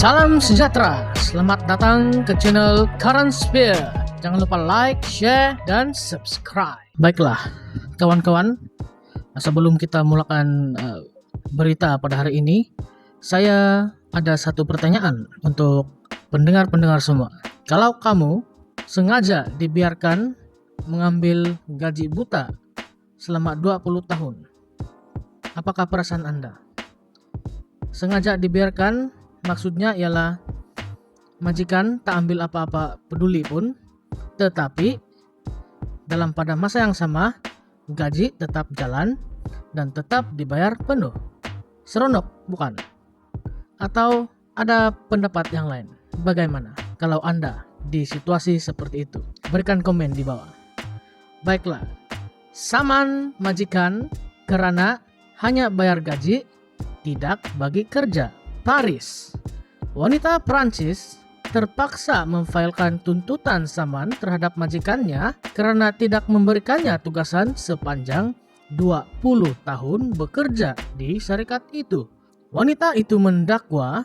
Salam sejahtera, selamat datang ke channel Current Sphere. Jangan lupa like, share, dan subscribe. Baiklah, kawan-kawan, sebelum kita mulakan berita pada hari ini, saya ada satu pertanyaan untuk pendengar-pendengar semua. Kalau kamu sengaja dibiarkan mengambil gaji buta selama 20 tahun, apakah perasaan Anda? Sengaja dibiarkan maksudnya ialah majikan tak ambil apa-apa peduli pun, tetapi pada masa yang sama gaji tetap jalan dan tetap dibayar penuh. Seronok, bukan? Atau ada pendapat yang lain? Bagaimana kalau Anda di situasi seperti itu? Berikan komen di bawah. Baiklah, saman majikan karena hanya bayar gaji, tidak bagi kerja. Paris, wanita Prancis terpaksa memfailkan tuntutan saman terhadap majikannya karena tidak memberikannya tugasan sepanjang 20 tahun bekerja di syarikat itu. Wanita itu mendakwa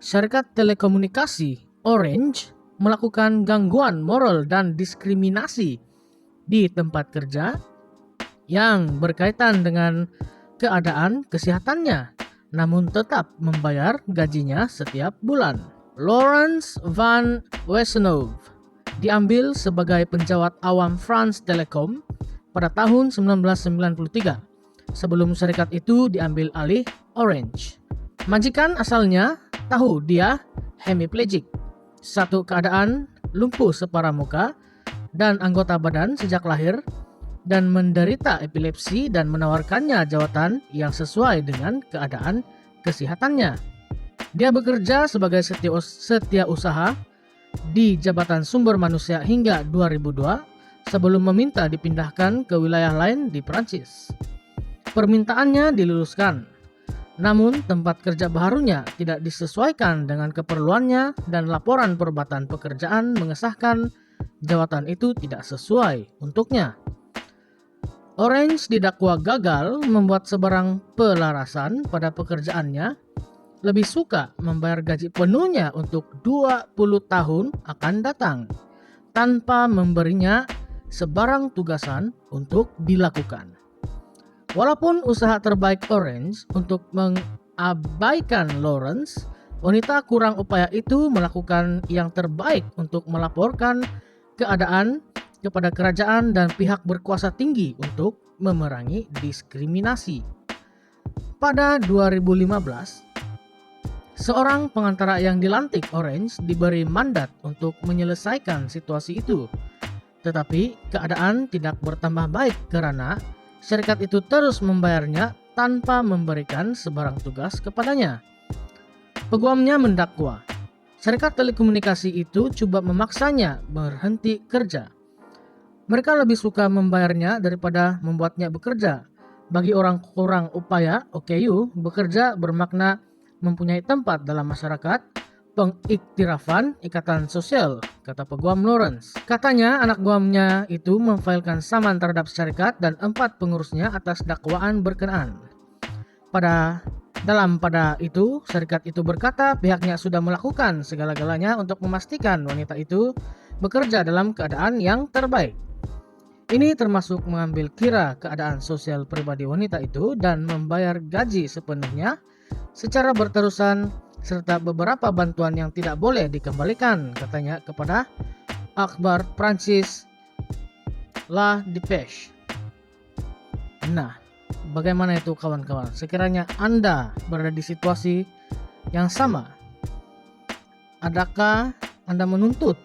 syarikat telekomunikasi Orange melakukan gangguan moral dan diskriminasi di tempat kerja yang berkaitan dengan keadaan kesehatannya, namun tetap membayar gajinya setiap bulan. Laurence van Wesenhove diambil sebagai penjawat awam France Telecom pada tahun 1993 sebelum syarikat itu diambil alih Orange. Majikan asalnya tahu dia hemiplegic, satu keadaan lumpuh separuh muka dan anggota badan sejak lahir, dan menderita epilepsi dan menawarkannya jawatan yang sesuai dengan keadaan kesehatannya. Dia bekerja sebagai setiausaha di Jabatan Sumber Manusia hingga 2002 sebelum meminta dipindahkan ke wilayah lain di Prancis. Permintaannya diluluskan, namun tempat kerja barunya tidak disesuaikan dengan keperluannya dan laporan perbatan pekerjaan mengesahkan jawatan itu tidak sesuai untuknya. Orange didakwa gagal membuat sebarang pelarasan pada pekerjaannya, lebih suka membayar gaji penuhnya untuk 20 tahun akan datang, tanpa memberinya sebarang tugasan untuk dilakukan. Walaupun usaha terbaik Orange untuk mengabaikan Laurence, wanita kurang upaya itu melakukan yang terbaik untuk melaporkan keadaan kepada kerajaan dan pihak berkuasa tinggi untuk memerangi diskriminasi. Pada 2015, seorang pengantara yang dilantik Orange diberi mandat untuk menyelesaikan situasi itu. Tetapi keadaan tidak bertambah baik karena syarikat itu terus membayarnya tanpa memberikan sebarang tugas kepadanya. Peguamnya mendakwa syarikat telekomunikasi itu coba memaksanya berhenti kerja. Mereka lebih suka membayarnya daripada membuatnya bekerja. Bagi orang kurang upaya, OKU, bekerja bermakna mempunyai tempat dalam masyarakat, pengiktirafan, ikatan sosial, kata peguam Laurence. Katanya anak guamnya itu memfailkan saman terhadap syarikat dan 4 pengurusnya atas dakwaan berkenaan. Pada itu, syarikat itu berkata pihaknya sudah melakukan segala-galanya untuk memastikan wanita itu bekerja dalam keadaan yang terbaik. Ini termasuk mengambil kira keadaan sosial pribadi wanita itu dan membayar gaji sepenuhnya secara berterusan serta beberapa bantuan yang tidak boleh dikembalikan, katanya kepada akhbar Prancis La Dépêche. Nah, bagaimana itu kawan-kawan? Sekiranya Anda berada di situasi yang sama, adakah Anda menuntut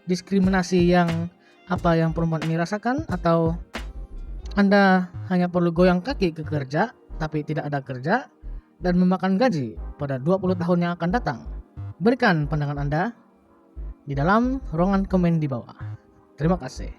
diskriminasi yang perempuan ini rasakan, atau Anda hanya perlu goyang kaki ke kerja tapi tidak ada kerja dan memakan gaji pada 20 tahun yang akan datang? Berikan pandangan Anda di dalam ruangan komen di bawah. Terima kasih.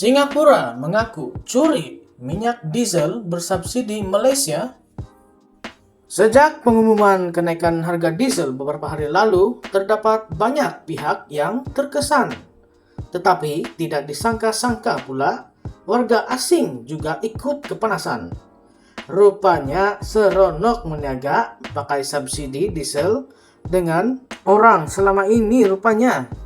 Singapura mengaku curi minyak diesel bersubsidi Malaysia. Sejak pengumuman kenaikan harga diesel beberapa hari lalu, terdapat banyak pihak yang terkesan. Tetapi tidak disangka-sangka pula, warga asing juga ikut kepanasan. Rupanya seronok meniaga pakai subsidi diesel dengan orang selama ini rupanya.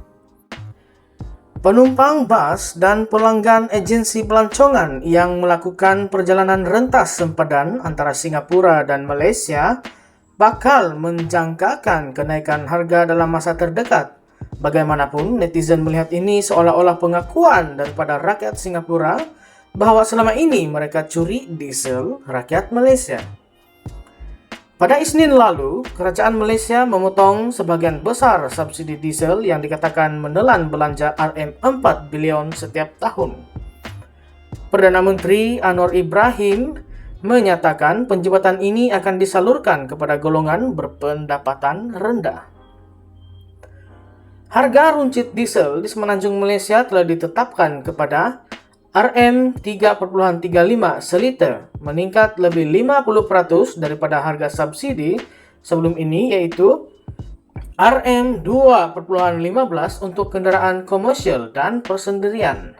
Penumpang bas dan pelanggan agensi pelancongan yang melakukan perjalanan rentas sempadan antara Singapura dan Malaysia bakal menjangkakan kenaikan harga dalam masa terdekat. Bagaimanapun, netizen melihat ini seolah-olah pengakuan daripada rakyat Singapura bahwa selama ini mereka curi diesel rakyat Malaysia. Pada Isnin lalu, kerajaan Malaysia memotong sebagian besar subsidi diesel yang dikatakan menelan belanja RM4 bilion setiap tahun. Perdana Menteri Anwar Ibrahim menyatakan penjabatan ini akan disalurkan kepada golongan berpendapatan rendah. Harga runcit diesel di Semenanjung Malaysia telah ditetapkan kepada RM3.35 seliter, meningkat lebih 50% daripada harga subsidi sebelum ini, yaitu RM2.15 untuk kenderaan komersial dan persendirian.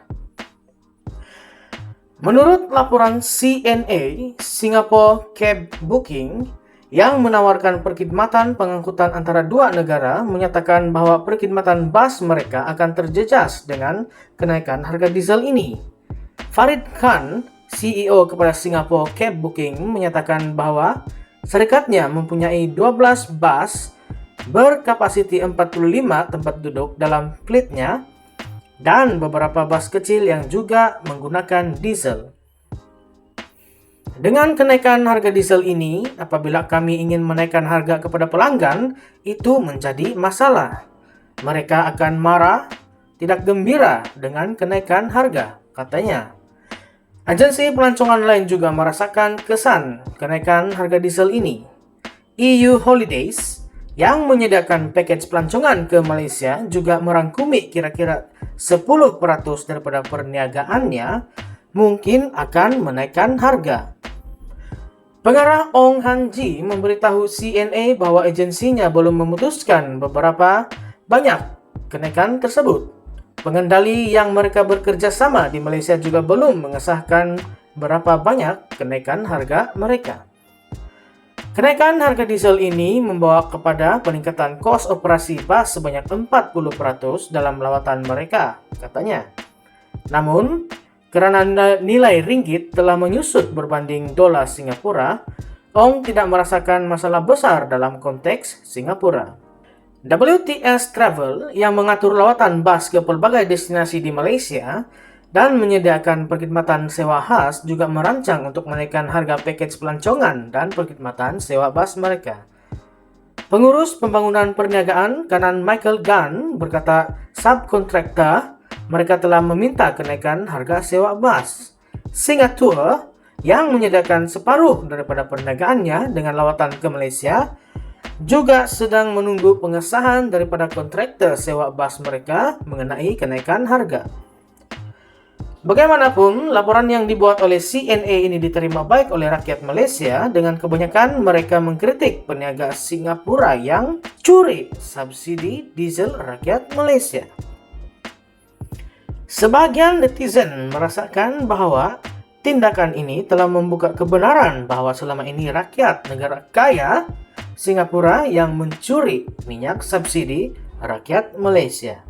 Menurut laporan CNA, Singapore Cab Booking yang menawarkan perkhidmatan pengangkutan antara dua negara menyatakan bahwa perkhidmatan bas mereka akan terjejas dengan kenaikan harga diesel ini. Farid Khan, CEO kepada Singapore Cab Booking, menyatakan bahwa serikatnya mempunyai 12 bas berkapasiti 45 tempat duduk dalam fleetnya dan beberapa bas kecil yang juga menggunakan diesel. Dengan kenaikan harga diesel ini, apabila kami ingin menaikkan harga kepada pelanggan, itu menjadi masalah. Mereka akan marah, tidak gembira dengan kenaikan harga, katanya. Agensi pelancongan lain juga merasakan kesan kenaikan harga diesel ini. EU Holidays yang menyediakan package pelancongan ke Malaysia juga merangkumi kira-kira 10% daripada perniagaannya mungkin akan menaikkan harga. Pengarah Ong Han Ji memberitahu CNA bahwa agensinya belum memutuskan beberapa banyak kenaikan tersebut. Pengendali yang mereka bekerja sama di Malaysia juga belum mengesahkan berapa banyak kenaikan harga mereka. Kenaikan harga diesel ini membawa kepada peningkatan kos operasi bas sebanyak 40% dalam lawatan mereka, katanya. Namun, karena nilai ringgit telah menyusut berbanding dolar Singapura, Ong tidak merasakan masalah besar dalam konteks Singapura. WTS Travel yang mengatur lawatan bas ke pelbagai destinasi di Malaysia dan menyediakan perkhidmatan sewa khas juga merancang untuk menaikkan harga package pelancongan dan perkhidmatan sewa bas mereka. Pengurus pembangunan perniagaan Kanan Michael Gunn berkata subkontraktor mereka telah meminta kenaikan harga sewa bas. Singapura yang menyediakan separuh daripada perniagaannya dengan lawatan ke Malaysia juga sedang menunggu pengesahan daripada kontraktor sewa bas mereka mengenai kenaikan harga. Bagaimanapun, laporan yang dibuat oleh CNA ini diterima baik oleh rakyat Malaysia dengan kebanyakan mereka mengkritik peniaga Singapura yang curi subsidi diesel rakyat Malaysia. Sebagian netizen merasakan bahwa tindakan ini telah membuka kebenaran bahwa selama ini rakyat negara kaya Singapura yang mencuri minyak subsidi rakyat Malaysia.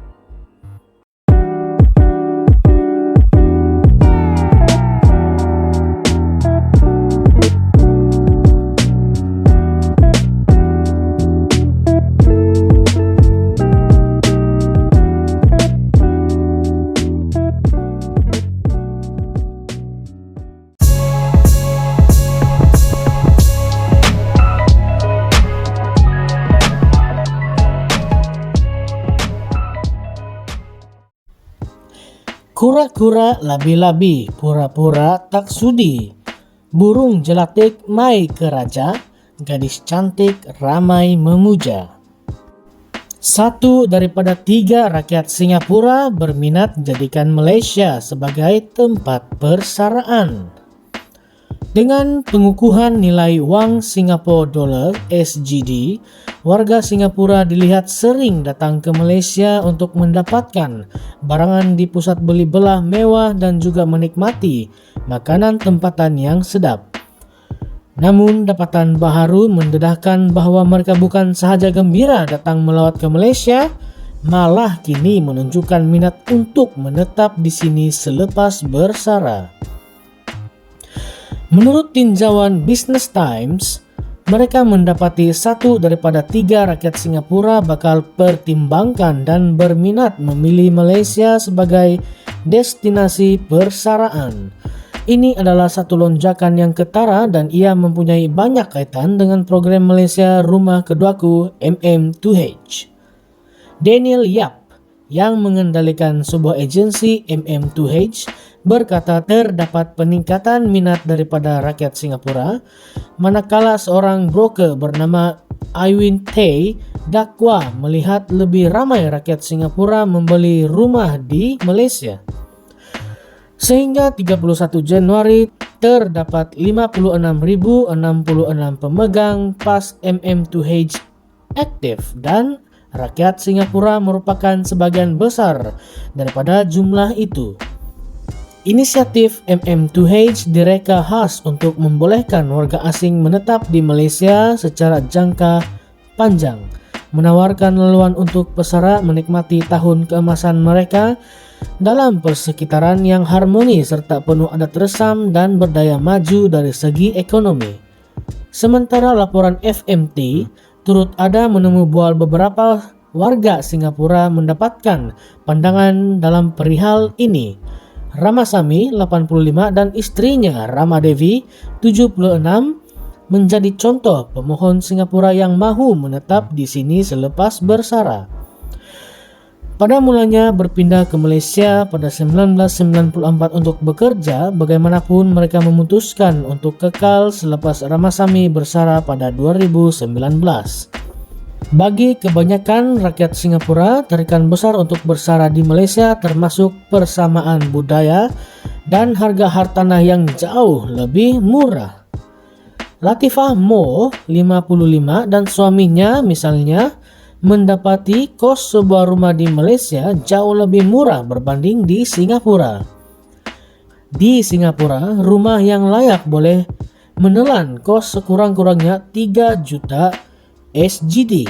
Kura-kura labi-labi, pura-pura tak sudi. Burung jelatik mai ke raja, gadis cantik ramai memuja. Satu daripada 3 rakyat Singapura berminat jadikan Malaysia sebagai tempat persaraan. Dengan pengukuhan nilai wang Singapore Dollar (SGD), warga Singapura dilihat sering datang ke Malaysia untuk mendapatkan barangan di pusat beli belah mewah dan juga menikmati makanan tempatan yang sedap. Namun, dapatan baharu mendedahkan bahawa mereka bukan sahaja gembira datang melawat ke Malaysia, malah kini menunjukkan minat untuk menetap di sini selepas bersara. Menurut tinjauan Business Times, mereka mendapati 1 daripada 3 rakyat Singapura bakal pertimbangkan dan berminat memilih Malaysia sebagai destinasi persaraan. Ini adalah satu lonjakan yang ketara dan ia mempunyai banyak kaitan dengan program Malaysia Rumah Keduaku MM2H. Daniel Yap yang mengendalikan sebuah agensi MM2H berkata terdapat peningkatan minat daripada rakyat Singapura manakala seorang broker bernama Iwin Tay dakwa melihat lebih ramai rakyat Singapura membeli rumah di Malaysia. Sehingga 31 Januari terdapat 56,066 pemegang PAS MM2H aktif dan rakyat Singapura merupakan sebagian besar daripada jumlah itu. Inisiatif MM2H direka khas untuk membolehkan warga asing menetap di Malaysia secara jangka panjang, menawarkan laluan untuk pesara menikmati tahun keemasan mereka dalam persekitaran yang harmoni serta penuh adat resam dan berdaya maju dari segi ekonomi. Sementara laporan FMT turut ada menemu bual beberapa warga Singapura mendapatkan pandangan dalam perihal ini. Ramasamy 85 dan istrinya Ramadevi 76 menjadi contoh pemohon Singapura yang mahu menetap di sini selepas bersara. Pada mulanya berpindah ke Malaysia pada 1994 untuk bekerja, bagaimanapun mereka memutuskan untuk kekal selepas Ramasamy bersara pada 2019. Bagi kebanyakan rakyat Singapura, tarikan besar untuk bersara di Malaysia termasuk persamaan budaya dan harga hartanah yang jauh lebih murah. Latifah Mo, 55 dan suaminya misalnya mendapati kos sebuah rumah di Malaysia jauh lebih murah berbanding di Singapura. Di Singapura, rumah yang layak boleh menelan kos sekurang-kurangnya 3 juta SGD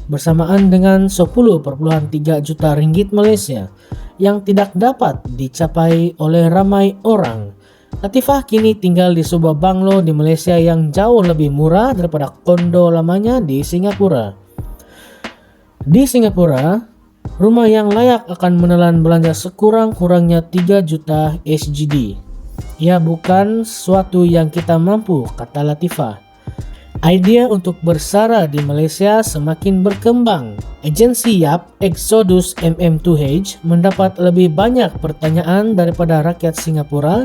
bersamaan dengan 10,3 juta ringgit Malaysia yang tidak dapat dicapai oleh ramai orang. Latifah kini tinggal di sebuah banglo di Malaysia yang jauh lebih murah daripada kondo lamanya di Singapura. Di Singapura, rumah yang layak akan menelan belanja sekurang-kurangnya 3 juta SGD. Ya, bukan sesuatu yang kita mampu, kata Latifah. Idea untuk bersara di Malaysia semakin berkembang. Agensi Yap, Exodus MM2H, mendapat lebih banyak pertanyaan daripada rakyat Singapura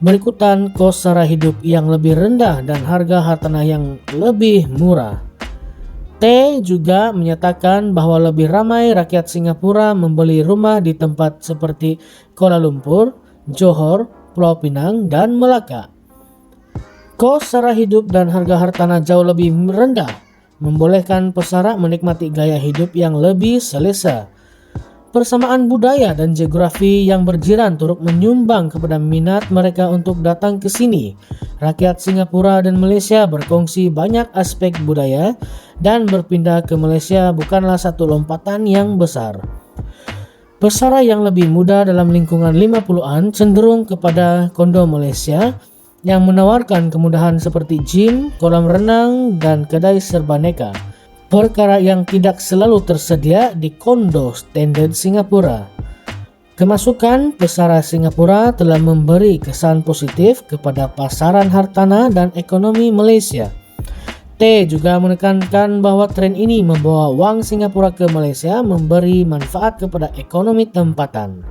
berikutan kos sara hidup yang lebih rendah dan harga hartanah yang lebih murah. T juga menyatakan bahwa lebih ramai rakyat Singapura membeli rumah di tempat seperti Kuala Lumpur, Johor, Pulau Pinang, dan Melaka. Kos sara hidup dan harga hartanah jauh lebih rendah membolehkan pesara menikmati gaya hidup yang lebih selesa. Persamaan budaya dan geografi yang berjiran turut menyumbang kepada minat mereka untuk datang ke sini. Rakyat Singapura dan Malaysia berkongsi banyak aspek budaya dan berpindah ke Malaysia bukanlah satu lompatan yang besar. Pesara yang lebih muda dalam lingkungan 50-an cenderung kepada kondo Malaysia yang menawarkan kemudahan seperti gym, kolam renang, dan kedai serbaneka. Perkara yang tidak selalu tersedia di kondo standard Singapura. Kemasukan pesara Singapura telah memberi kesan positif kepada pasaran hartanah dan ekonomi Malaysia. T juga menekankan bahwa tren ini membawa wang Singapura ke Malaysia memberi manfaat kepada ekonomi tempatan.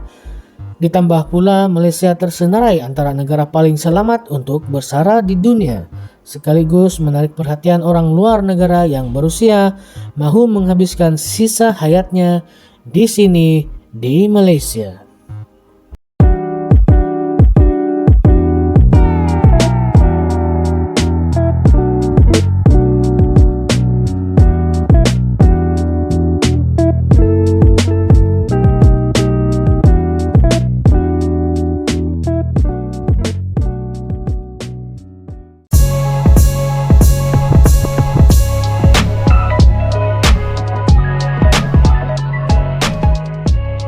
Ditambah pula Malaysia tersenarai antara negara paling selamat untuk bersara di dunia. sekaligus menarik perhatian orang luar negara yang berusia mau menghabiskan sisa hayatnya di sini di Malaysia.